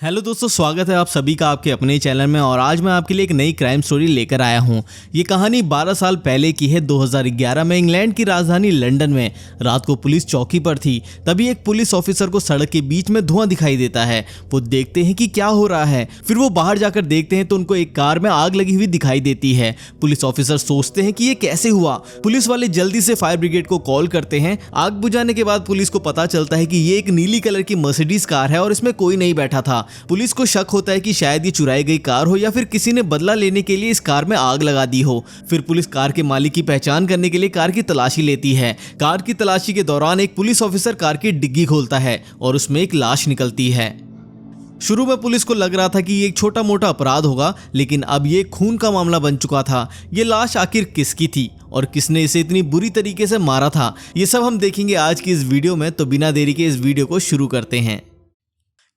Hello दोस्तों, स्वागत है आप सभी का आपके अपने चैनल में। और आज मैं आपके लिए एक नई क्राइम स्टोरी लेकर आया हूं। ये कहानी 12 साल पहले की है। 2011 में इंग्लैंड की राजधानी लंदन में रात को पुलिस चौकी पर थी। तभी एक पुलिस ऑफिसर को सड़क के बीच में धुआं दिखाई देता है। वो देखते हैं कि क्या हो रहा है। फिर वो बाहर जाकर देखते हैं तो उनको एक कार में आग लगी हुई दिखाई देती है। पुलिस ऑफिसर सोचते हैं कि ये कैसे हुआ। पुलिस वाले जल्दी से फायर ब्रिगेड को कॉल करते हैं। आग बुझाने के बाद पुलिस को पता चलता है कि ये एक नीली कलर की मर्सिडीज कार है और इसमें कोई नहीं बैठा था। पुलिस को शक होता है कि शायद ये चुराई गई कार हो या फिर किसी ने बदला लेने के लिए इस कार में आग लगा दी हो। फिर पुलिस कार के मालिक की पहचान करने के लिए कार की तलाशी लेती है। कार की तलाशी के दौरान एक पुलिस ऑफिसर कार की डिग्गी खोलता है और उसमें एक लाश निकलती है। शुरू में पुलिस को लग रहा था कि ये एक छोटा मोटा अपराध होगा, लेकिन अब ये खून का मामला बन चुका था। ये लाश आखिर किसकी थी और किसने इसे इतनी बुरी तरीके से मारा था, ये सब हम देखेंगे आज की इस वीडियो में। तो बिना देरी के इस वीडियो को शुरू करते हैं।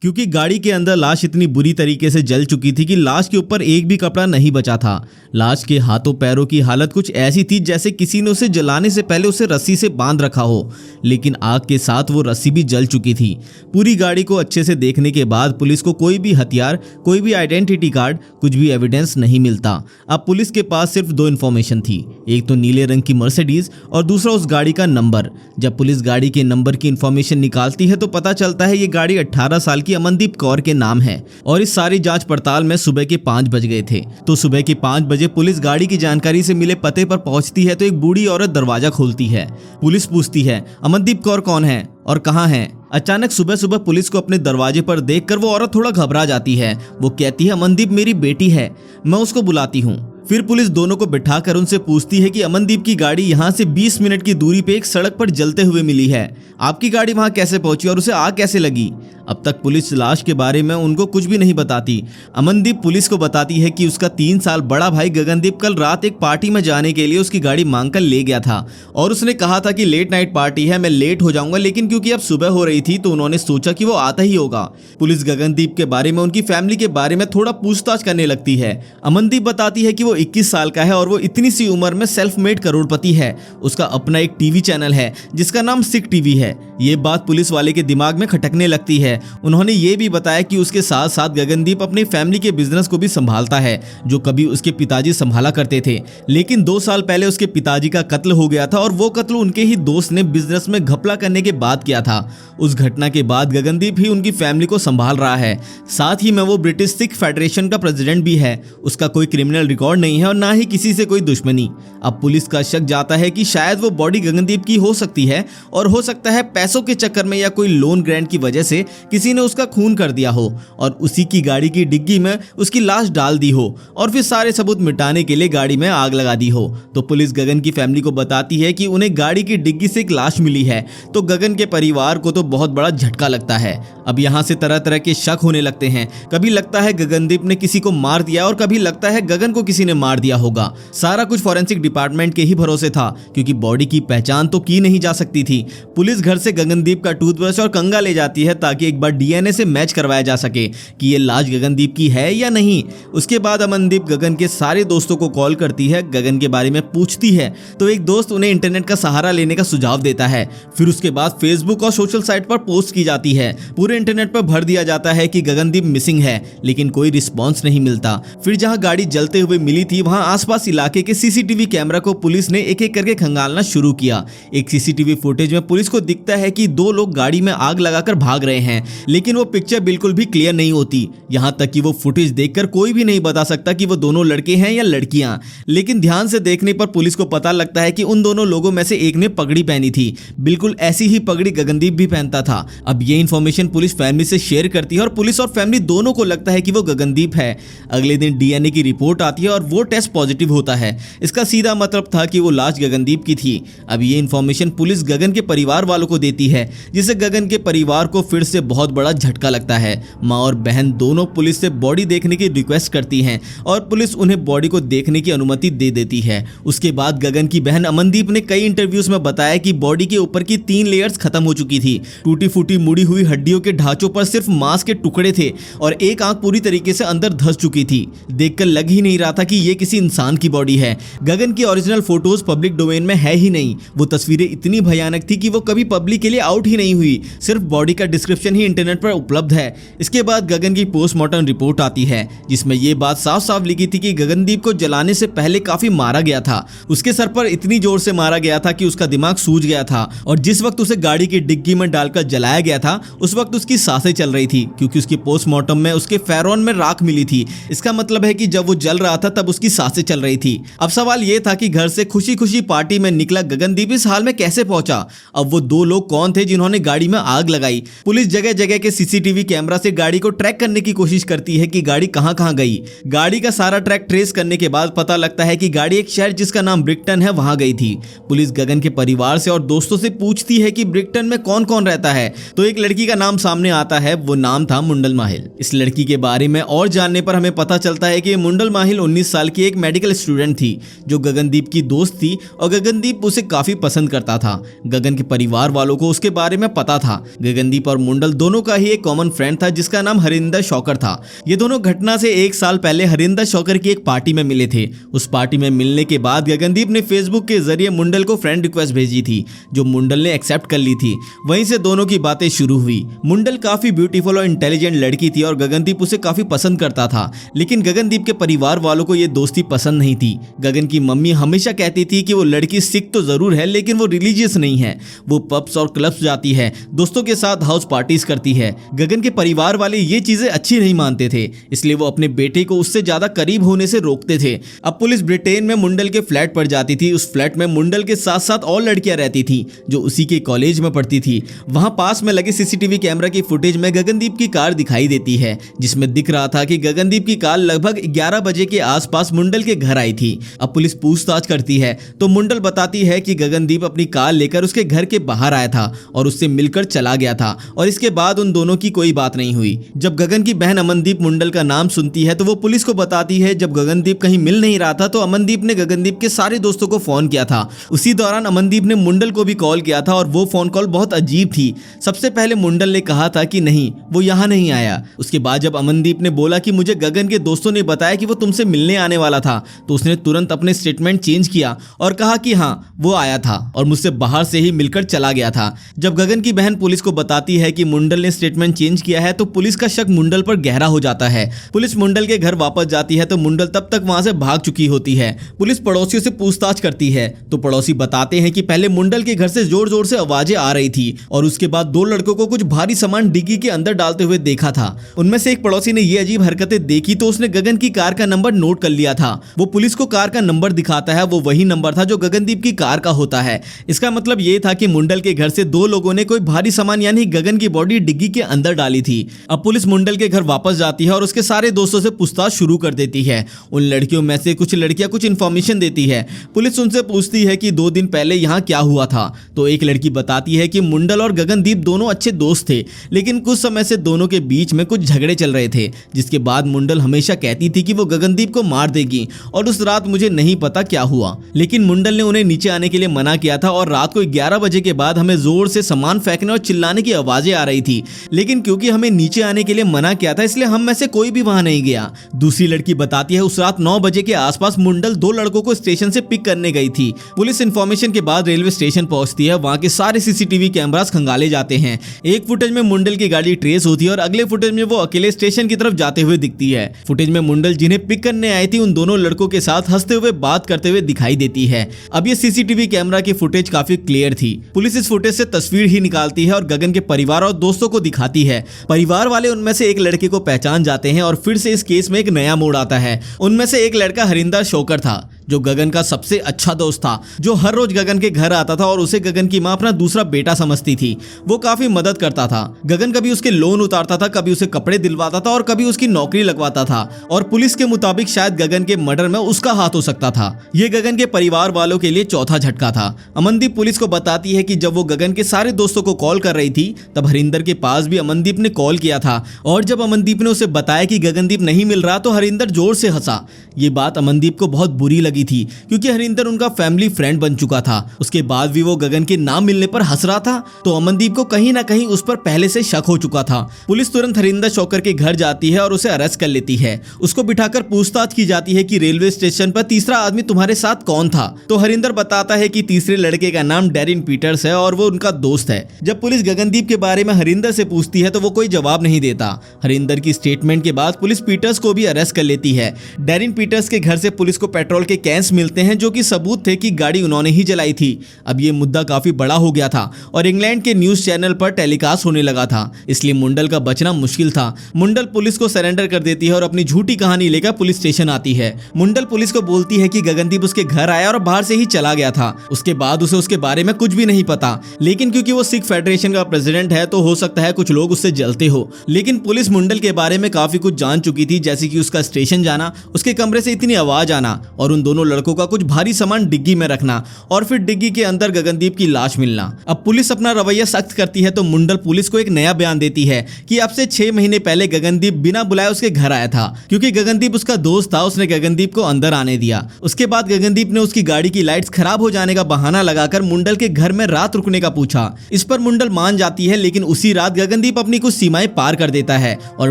क्योंकि गाड़ी के अंदर लाश इतनी बुरी तरीके से जल चुकी थी कि लाश के ऊपर एक भी कपड़ा नहीं बचा था। लाश के हाथों पैरों की हालत कुछ ऐसी थी जैसे किसी ने उसे जलाने से पहले उसे रस्सी से बांध रखा हो, लेकिन आग के साथ वो रस्सी भी जल चुकी थी। पूरी गाड़ी को अच्छे से देखने के बाद पुलिस को कोई भी हथियार, कोई भी आइडेंटिटी कार्ड, कुछ भी एविडेंस नहीं मिलता। अब पुलिस के पास सिर्फ दो इन्फॉर्मेशन थी, एक तो नीले रंग की मर्सिडीज और दूसरा उस गाड़ी का नंबर। जब पुलिस गाड़ी के नंबर की इन्फॉर्मेशन निकालती है तो पता चलता है ये गाड़ी 18 साल की अमनदीप कौर के नाम है। और इस सारी जांच पड़ताल में सुबह के 5 बज गए थे। तो सुबह के 5 बजे पुलिस गाड़ी की जानकारी से मिले पते पर पहुंचती है तो एक बूढ़ी औरत दरवाजा खोलती है। पुलिस पूछती है, अमनदीप कौर कौन है और कहाँ है? अचानक सुबह सुबह पुलिस को अपने दरवाजे पर देखकर वो औरत थोड़ा घबरा जाती है। वो कहती है, अमनदीप मेरी बेटी है, मैं उसको बुलाती हूँ। फिर पुलिस दोनों को बिठाकर उनसे पूछती है कि अमनदीप की गाड़ी यहाँ से 20 मिनट की दूरी पे एक सड़क पर जलते हुए मिली है। आपकी गाड़ी वहाँ कैसे पहुंची और उसे आग कैसे लगी? अब तक पुलिस लाश के बारे में उनको कुछ भी नहीं बताती। अमनदीप पुलिस को बताती है कि उसका 3 साल बड़ा भाई गगनदीप कल रात एक पार्टी में जाने के लिए उसकी गाड़ी मांग कर ले गया था और उसने कहा था कि लेट नाइट पार्टी है, मैं लेट हो जाऊंगा, लेकिन क्योंकि अब सुबह हो रही थी तो उन्होंने सोचा कि वो आता ही होगा। पुलिस गगनदीप के बारे में, उनकी फैमिली के बारे में थोड़ा पूछताछ करने लगती है। अमनदीप बताती है कि वो 21 साल का है और वो इतनी सी उम्र में सेल्फ मेड करोड़पति है। उसका अपना एक टीवी चैनल है जिसका नाम सिक टीवी है। ये बात पुलिस वाले के दिमाग में खटकने लगती है। उन्होंने ये भी बताया कि उसके साथ साथ गगनदीप अपनी फैमिली के बिजनेस को भी संभालता है जो कभी उसके पिताजी संभाला करते थे, लेकिन 2 साल पहले उसके पिताजी का कत्ल हो गया था और वो कत्ल उनके ही दोस्त ने बिजनेस में घपला करने के बाद किया था। उस घटना के बाद गगनदीप ही उनकी फैमिली को संभाल रहा है। साथ ही में वो ब्रिटिश सिख फेडरेशन का प्रेसिडेंट भी है। उसका कोई क्रिमिनल रिकॉर्ड नहीं है और ना ही किसी से कोई दुश्मनी। अब पुलिस का शक जाता है कि शायद वो बॉडी गगनदीप की हो सकती है और हो सकता है पैसों के चक्कर में या कोई लोन ग्रांट की वजह से किसी ने उसका खून कर दिया हो और उसी की गाड़ी की डिग्गी में उसकी लाश डाल दी हो और फिर सारे सबूत मिटाने के लिए गाड़ी में आग लगा दी हो। तो पुलिस गगन की फैमिली को बताती है कि उन्हें गाड़ी की डिग्गी से एक लाश मिली है। तो गगन के परिवार को तो बहुत बड़ा झटका लगता है। अब यहाँ से तरह तरह के शक होने लगते हैं। कभी लगता है गगनदीप ने किसी को मार दिया और कभी लगता है गगन को किसी ने मार दिया होगा। सारा कुछ फॉरेंसिक डिपार्टमेंट के ही भरोसे था क्योंकि बॉडी की पहचान तो की नहीं जा सकती थी। पुलिस घर से गगनदीप का टूथब्रश और कंघा ले जाती है ताकि एक बार डीएनए से मैच करवाया जा सके कि ये लाश गगनदीप की है या नहीं। उसके बाद अमनदीप गगन के सारे दोस्तों को कॉल करती है, गगन के बारे में पूछती है तो एक दोस्त उन्हें इंटरनेट का सहारा लेने का सुझाव देता है। फिर उसके बाद फेसबुक और सोशल साइट पर पोस्ट की जाती है। पूरे इंटरनेट पर भर दिया जाता है कि गगनदीप मिसिंग है, लेकिन कोई रिस्पॉन्स नहीं मिलता। फिर जहां गाड़ी जलते हुए मिली थी वहां आसपास इलाके के सीसीटीवी कैमरा को पुलिस ने एक एक करके खंगालना शुरू किया। एक सीसीटीवी फुटेज में पुलिस को दिखता है कि 2 लोग गाड़ी में आग लगाकर भाग रहे हैं, लेकिन वो पिक्चर बिल्कुल भी क्लियर नहीं होती। यहां तक कि वो फुटेज देखकर कोई भी नहीं बता सकता कि वो दोनों लड़के हैं या लड़कियां। लेकिन ध्यान से देखने पर पुलिस को पता लगता है कि उन दोनों लोगों में से एक ने पगड़ी पहनी थी। बिल्कुल ऐसी ही पगड़ी गगनदीप भी पहनता था। अब ये इंफॉर्मेशन पुलिस फैमिली से शेयर करती है और पुलिस और फैमिली दोनों को लगता है कि वो गगनदीप है। अगले दिन डीएनए की रिपोर्ट आती है और वो टेस्ट पॉजिटिव होता है। इसका सीधा मतलब था कि वो लाश गगनदीप की थी। अब ये इंफॉर्मेशन पुलिस गगन के परिवार वालों को देती है, जिससे गगन के परिवार को फिर से बहुत बड़ा झटका लगता है। माँ और बहन दोनों पुलिस से बॉडी देखने की रिक्वेस्ट करती हैं और पुलिस उन्हें बॉडी को देखने की अनुमति दे देती है। उसके बाद गगन की बहन अमनदीप ने कई इंटरव्यूज में बताया कि बॉडी के ऊपर की 3 लेयर्स खत्म हो चुकी थी। टूटी फूटी मुड़ी हुई हड्डियों के ढांचों पर सिर्फ मांस के टुकड़े थे और एक आंख पूरी तरीके से अंदर धंस चुकी थी। देखकर लग ही नहीं रहा था कि ये किसी इंसान की बॉडी है। गगन की ओरिजिनल फोटोज पब्लिक डोमेन में है ही नहीं। वो तस्वीरें इतनी भयानक थी कि वो कभी पब्लिक के लिए आउट ही नहीं हुई, सिर्फ बॉडी का डिस्क्रिप्शन ही इंटरनेट पर उपलब्ध है। इसके बाद गगन की पोस्टमार्टम रिपोर्ट आती है जिसमें ये बात साफ साफ लिखी थी कि गगनदीप को जलाने से पहले काफी मारा गया था। उसके सर पर इतनी जोर से मारा गया था कि उसका दिमाग सूज गया था और जिस वक्त उसे गाड़ी की डिग्गी में डालकर जलाया गया था उस वक्त उसकी सांसें चल रही थी, क्योंकि उसकी पोस्टमार्टम में उसके फेरोन में राख मिली थी। इसका मतलब है कि जब वो जल रहा था तब उसकी सांसें चल रही थी। अब सवाल ये था कि घर से खुशी खुशी पार्टी में निकला गगनदीप इस हाल में कैसे पहुंचा। अब वो दो लोग कौन थे जिन्होंने गाड़ी में आग लगाई। पुलिस जगह जगह के सीसीटीवी कैमरा से गाड़ी को ट्रैक करने की कोशिश करती है कि गाड़ी कहां कहां गई। गाड़ी का सारा ट्रैक ट्रेस करने के बाद पता लगता है कि गाड़ी एक शहर जिसका नाम ब्रिक्टन है वहां गई थी। पुलिस गगन के परिवार से और दोस्तों से पूछती है कि ब्रिक्टन में कौन कौन रहता है, तो एक लड़की का नाम सामने आता है। वो नाम था मुंडल माहिल। इस लड़की के बारे में और जानने पर हमें पता चलता है कि मुंडल माहिल 19 साल की एक मेडिकल स्टूडेंट थी जो गगनदीप की दोस्त थी और गगनदीप उसे काफी पसंद करता था। गगन के परिवार वालों को उसके बारे में पता था। गगनदीप और मुंडल दोनों का ही एक कॉमन फ्रेंड था जिसका नाम हरिंदर शौकर था। ये दोनों घटना से 1 साल पहले हरिंदर शौकर की एक पार्टी में मिले थे। उस पार्टी में मिलने के बाद गगनदीप ने फेसबुक के जरिए मुंडल को फ्रेंड रिक्वेस्ट भेजी थी जो मुंडल ने एक्सेप्ट कर ली थी। वहीं से दोनों की बातें शुरू हुई। मुंडल काफी ब्यूटीफुल और इंटेलिजेंट लड़की थी और गगनदीप उसे काफी पसंद करता था, लेकिन गगनदीप के परिवार वालों को यह दोस्ती पसंद नहीं थी। गगन की मम्मी हमेशा कहती थी कि वो लड़की सिख तो जरूर है लेकिन वो रिलीजियस नहीं है। वो पब्स और क्लब्स जाती है, दोस्तों के साथ हाउस पार्टीज करती है। गगन के परिवार वाले ये चीजें अच्छी नहीं मानते थे, इसलिए वो अपने बेटे को उससे ज्यादा करीब होने से रोकते थे। अब पुलिस ब्रिटेन में मुंडल के फ्लैट पर जाती थी। उस फ्लैट में मुंडल के साथ साथ और लड़कियां रहती थी जो उसी के कॉलेज में पढ़ती थी। वहां पास में लगे सीसीटीवी कैमरा की फुटेज में गगनदीप की कार दिखाई देती है जिसमें दिख रहा था कि गगनदीप की कार लगभग 11 बजे के आसपास मुंडल के घर आई थी। अब पुलिस पूछताछ करती है तो मुंडल बताती है कि गगनदीप अपनी कार लेकर उसके घर के बाहर आया था और उससे मिलकर चला गया था और इसके बाद उन दोनों की कोई बात नहीं हुई। जब गगन की बहन अमनदीप मुंडल का नाम सुनती है तो वो पुलिस को बताती है जब गगनदीप कहीं मिल नहीं रहा था तो अमनदीप ने गगनदीप के सारे दोस्तों को फोन किया था। उसी दौरान अमनदीप ने मुंडल को भी कॉल किया था और वो फोन कॉल बहुत अजीब थी। सबसे पहले मुंडल ने कहा था कि नहीं, वो यहाँ नहीं आया। उसके बाद जब अमनदीप ने बोला कि मुझे गगन के दोस्तों ने बताया कि वो तुमसे मिलने आने वाला था तो उसने तुरंत अपने स्टेटमेंट चेंज किया और कहा कि हाँ वो आया था और मुझसे बाहर से ही मिलकर चला गया था। जब गगन की बहन पुलिस को बताती है कि मुंडल ने स्टेटमेंट चेंज किया है तो पुलिस का शक मुंडल पर गहरा हो जाता है। पुलिस मुंडल के घर वापस जाती है तो मुंडल तब तक वहां से भाग चुकी होती है। पुलिस पड़ोसियों से पूछताछ करती है तो पड़ोसी बताते हैं कि पहले मुंडल के घर से जोर जोर से आवाजें आ रही थी और उसके बाद 2 लड़कों को कुछ भारी सामान डिग्गी के अंदर डालते हुए देखा था। उनमें से एक पड़ोसी ने ये अजीब हरकतें देखी तो उसने गगन की कार का नंबर नोट कर लिया था। वो पुलिस को कार का नंबर दिखाता है, वो वही नंबर था जो गगनदीप की कार का होता है। इसका मतलब ये था कि मुंडल के घर से 2 लोगों ने कोई भारी सामान यानी गगन की बॉडी डिग्गी के अंदर डाली थी। अब पुलिस मुंडल के घर वापस जाती है और उसके सारे दोस्तों से पूछताछ शुरू कर देती है। उन लड़कियों में से कुछ लड़कियां कुछ इन्फॉर्मेशन देती है। पुलिस उनसे पूछती है कि 2 दिन पहले यहाँ क्या हुआ था तो एक लड़की बताती है कि मुंडल और गगनदीप दोनों अच्छे दोस्त थे, लेकिन कुछ समय से दोनों के बीच में कुछ झगड़े चल रहे थे, जिसके बाद मुंडल हमेशा कहती थी कि वो गगनदीप को मार देगी और उस रात मुझे नहीं पता क्या हुआ, लेकिन मुंडल ने उन्हें नीचे आने के लिए मना किया था और रात को 11 बजे के बाद हमें जोर से सामान फेंकने और चिल्लाने की आवाजें आ रही थी, लेकिन क्योंकि हमें नीचे आने के लिए मना किया था इसलिए हम में से कोई भी वहां नहीं गया। दूसरी लड़की बताती है उस रात 9 बजे के आसपास मुंडल 2 लड़कों को स्टेशन से पिक करने गई थी। पुलिस इंफॉर्मेशन के बाद रेलवे स्टेशन पहुंचती है। वहां के सारे सीसीटीवी कैमरास खंगाले जाते हैं। एक फुटेज में मुंडल की गाड़ी ट्रेस होती है और अगले फुटेज में वो अकेले स्टेशन की तरफ जाते हुए दिखती है। फुटेज में मुंडल जिन्हें पिक करने आई थी उन दोनों लड़कों के साथ हंसते हुए बात करते हुए दिखाई देती है। अब ये सीसीटीवी कैमरा की फुटेज काफी क्लियर थी। पुलिस इस फुटेज से तस्वीर ही निकालती है और गगन के परिवार और दोस्तों को दिखाती है। परिवार वाले उनमें से एक लड़के को पहचान जाते हैं और फिर से इस केस में एक नया मोड़ आता है। उनमें से एक लड़का हरिंदर शौकर था जो गगन का सबसे अच्छा दोस्त था, जो हर रोज गगन के घर आता था और उसे गगन की मां अपना दूसरा बेटा समझती थी। वो काफी मदद करता था। गगन कभी उसके लोन उतारता था, कभी उसे कपड़े दिलवाता था और कभी उसकी नौकरी लगवाता था और पुलिस के मुताबिक शायद गगन के मर्डर में उसका हाथ हो सकता था। ये गगन के परिवार वालों के लिए चौथा झटका था। अमनदीप पुलिस को बताती है कि जब वो गगन के सारे दोस्तों को कॉल कर रही थी तब हरिंदर के पास भी अमनदीप ने कॉल किया था और जब अमनदीप ने उसे बताया कि गगनदीप नहीं मिल रहा तो हरिंदर जोर से हंसा। ये बात अमनदीप को बहुत बुरी लगी लगी थी क्योंकि हरिंदर उनका फैमिली फ्रेंड बन चुका था। उसके बाद भी वो गगन के नाम मिलने पर हंस रहा था तो अमनदीप को कहीं ना कहीं उस पर पहले से शक हो चुका था। पुलिस तुरंत हरिंदर शौकर के घर जाती है और उसे अरेस्ट कर लेती है। उसको बिठाकर पूछताछ की जाती है कि रेलवे स्टेशन पर तीसरा आदमी तुम्हारे साथ कौन था। तो हरिंदर बताता है कि तीसरे लड़के का नाम डैरिन पीटर्स है और वो उनका दोस्त है। जब पुलिस गगनदीप के बारे में हरिंदर से पूछती है तो वो कोई जवाब नहीं देता। हरिंदर की स्टेटमेंट के बाद पुलिस पीटर्स को भी अरेस्ट कर लेती है। डैरिन पीटर्स के घर से पुलिस को पेट्रोल के कैंस मिलते हैं जो कि सबूत थे कि गाड़ी उन्होंने ही जलाई थी। अब ये मुद्दा काफी बड़ा हो गया था और इंग्लैंड के न्यूज चैनल पर टेलीकास्ट होने लगा था, इसलिए मुंडल का बचना मुश्किल था। मुंडल पुलिस को सरेंडर कर देती है और अपनी झूठी कहानी लेकर पुलिस स्टेशन आती है। मुंडल पुलिस को बोलती है कि गगनदीप उसके घर आया और बाहर से ही चला गया था। उसके बाद उसे उसके बारे में कुछ भी नहीं पता, लेकिन क्योंकि वो सिख फेडरेशन का प्रेसिडेंट है तो हो सकता है कुछ लोग उससे जलते हो। लेकिन पुलिस मुंडल के बारे में काफी कुछ जान चुकी थी, जैसे कि उसका स्टेशन जाना, उसके कमरे से इतनी आवाज आना और उन दोनों लड़कों का कुछ भारी सामान डिग्गी में रखना और फिर डिग्गी के अंदर गगनदीप की लाश मिलना। अब पुलिस अपना रवैया सख्त करती है तो मुंडल पुलिस को एक नया बयान देती है कि अब से 6 महीने पहले गगनदीप बिना बुलाए उसके घर आया था। क्योंकि गगनदीप उसका दोस्त था, उसने गगनदीप को अंदर आने दिया। उसके बाद गगनदीप ने उसकी गाड़ी की लाइट्स खराब हो जाने का बहाना लगाकर मुंडल के घर में रात रुकने का पूछा। इस पर मुंडल मान जाती है, लेकिन उसी रात गगनदीप अपनी कुछ सीमाएं पार कर देता है और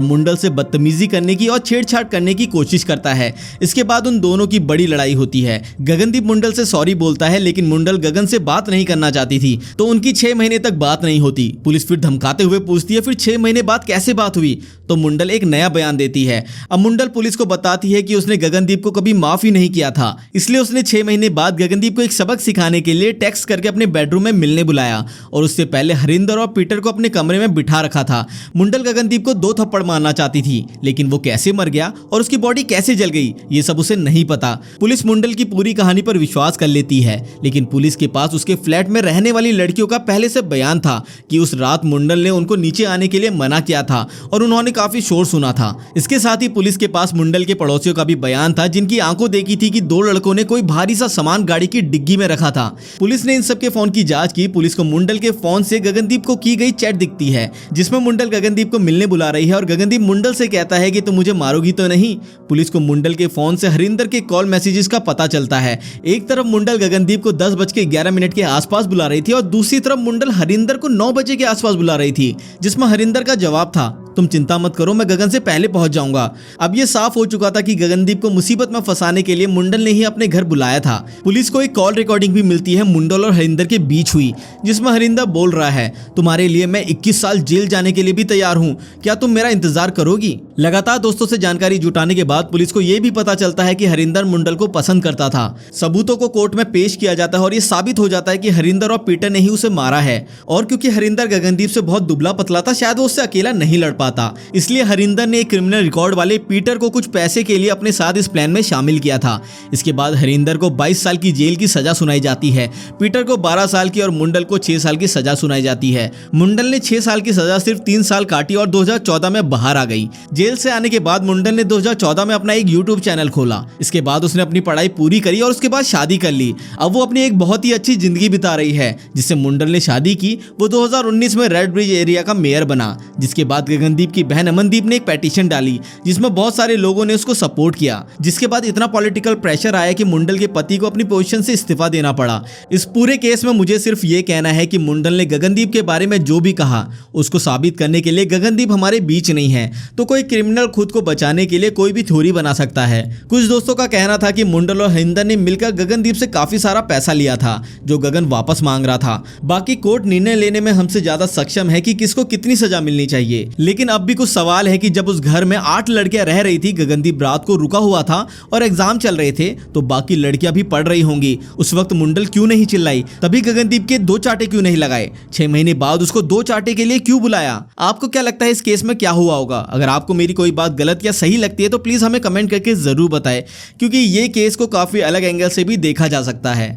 मुंडल से बदतमीजी करने की और छेड़छाड़ करने की कोशिश करता है। इसके बाद उन दोनों की बड़ी लड़ाई होती है। गगनदीप मुंडल से सॉरी बोलता है, लेकिन मुंडल गगन से बात नहीं करना चाहती थी तो उनकी 6 महीने तक बात नहीं होती। पुलिस फिर धमकाते हुए पूछती है फिर 6 महीने बाद कैसे बात हुई, तो मुंडल एक नया बयान देती है। अब मुंडल पुलिस को बताती है कि उसने गगनदीप को कभी माफ ही नहीं किया था, इसलिए उसने 6 महीने बाद गगनदीप को एक सबक सिखाने के लिए टेक्स्ट करके अपने बेडरूम में मिलने बुलाया और उससे पहले हरिंदर और पीटर को अपने कमरे में बिठा रखा था। मुंडल गगनदीप को 2 थप्पड़ मारना चाहती थी, लेकिन वो कैसे मर गया और उसकी बॉडी कैसे जल गई ये सब उसे नहीं पता। पुलिस मुंडल की पूरी कहानी पर विश्वास कर लेती है, लेकिन पुलिस के पास उसके फ्लैट में रहने वाली लड़कियों का पहले से बयान था कि उस रात मुंडल ने उनको नीचे आने के लिए मना किया था और उन्होंने काफी शोर सुना था। इसके साथ ही पुलिस के पास मुंडल के पड़ोसियों का भी बयान था, जिनकी आंखों देखी थी कि 2 लड़कों ने कोई भारी सा सामान गाड़ी की डिग्गी में रखा था। पुलिस ने इन सब के फोन की जांच की। पुलिस को मुंडल के फोन से गगनदीप को की गई चैट दिखती है, जिसमें मुंडल गगनदीप को मिलने बुला रही है और गगनदीप मुंडल से कहता है कि तुम मुझे मारोगी तो नहीं। पुलिस को मुंडल के फोन से हरिंदर के कॉल मैसेजेस का पता चलता है। एक तरफ मुंडल गगनदीप को 10:11 के आसपास बुला रही थी और दूसरी तरफ मुंडल हरिंदर को 9 बजे के आसपास बुला रही थी, जिसमें हरिंदर का जवाब था तुम चिंता मत करो, मैं गगन से पहले पहुंच जाऊंगा। अब यह साफ हो चुका था कि गगनदीप को मुसीबत में फंसाने के लिए मुंडल ने ही अपने घर बुलाया था। पुलिस को एक कॉल रिकॉर्डिंग भी मिलती है मुंडल और हरिंदर के बीच हुई, जिसमें हरिंदर बोल रहा है तुम्हारे लिए मैं 21 साल जेल जाने के लिए भी तैयार हूँ, क्या तुम मेरा इंतजार करोगी। लगातार दोस्तों से जानकारी जुटाने के बाद पुलिस को यह भी पता चलता है कि हरिंदर मुंडल को पसंद करता था। सबूतों को कोर्ट में पेश किया जाता है और यह साबित हो जाता है कि हरिंदर और पीटर ने ही उसे मारा है। और क्योंकि हरिंदर गगनदीप से बहुत दुबला पतला था, शायद वो उससे अकेला नहीं लड़ पाता, इसलिए हरिंदर ने एक क्रिमिनल रिकॉर्ड वाले पीटर को कुछ पैसे के लिए अपने साथ इस प्लान में शामिल किया था। इसके बाद हरिंदर को 22 साल की जेल की सजा सुनाई जाती है, पीटर को 12 साल की और मुंडल को 6 साल की सजा सुनाई जाती है। मुंडल ने 6 साल की सजा सिर्फ 3 साल काटी और 2014 में बाहर आ गई। जेल से आने के बाद मुंडल ने 2014 में अपना एक यूट्यूब चैनल खोला। इसके बाद उसने अपनी पढ़ाई पूरी करी और उसके बाद शादी कर ली। अब वो अपनी एक बहुत ही अच्छी जिंदगी बिता रही है। जिससे मुंडल ने शादी की, वो 2019 में रेड ब्रिज एरिया का मेयर बना। जिसके बाद गगनदीप की बहन अमनदीप ने एक पेटिशन डाली, जिसमें बहुत सारे लोगों ने उसको सपोर्ट किया। जिसके बाद इतना पॉलिटिकल प्रेशर आया कि मुंडल के पति को अपनी पोजीशन से इस्तीफा देना पड़ा। इस पूरे केस में मुझे सिर्फ ये कहना है कि मुंडल ने गगनदीप के बारे में जो भी कहा, उसको साबित करने के लिए गगनदीप हमारे बीच नहीं है, तो कोई क्रिमिनल खुद को बचाने के लिए कोई भी थ्योरी बना सकता है। कुछ दोस्तों का कहना था कि मुंडल और हरिंदर ने मिलकर गगनदीप से काफी सारा पैसा लिया था, जो गगन वापस मांग रहा था। बाकी कोर्ट निर्णय लेने में हमसे ज्यादा सक्षम है कि किसको कितनी सजा मिलनी चाहिए। लेकिन अब भी कुछ सवाल है कि जब उस घर में 8 लड़कियां रह रही थी, गगनदीप रात को रुका हुआ था और एग्जाम चल रहे थे, तो बाकी लड़कियां भी पढ़ रही होंगी। उस वक्त मुंडल क्यों नहीं चिल्लाई, तभी गगनदीप के 2 चाटे क्यों नहीं लगाए, 6 महीने बाद उसको 2 चाटे के लिए क्यों बुलाया। आपको क्या लगता है इस केस में क्या हुआ होगा? अगर आपको मेरी कोई बात गलत या सही लगती है तो प्लीज हमें कमेंट करके जरूर बताएं, क्योंकि ये केस को काफी अलग एंगल से भी देखा जा सकता है।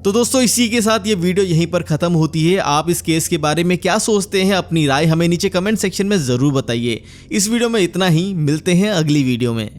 तो दोस्तों इसी के साथ ये वीडियो यहीं पर खत्म होती है। आप इस केस के बारे में क्या सोचते हैं, अपनी राय हमें नीचे कमेंट सेक्शन में जरूर बताइए। इस वीडियो में इतना ही, मिलते हैं अगली वीडियो में।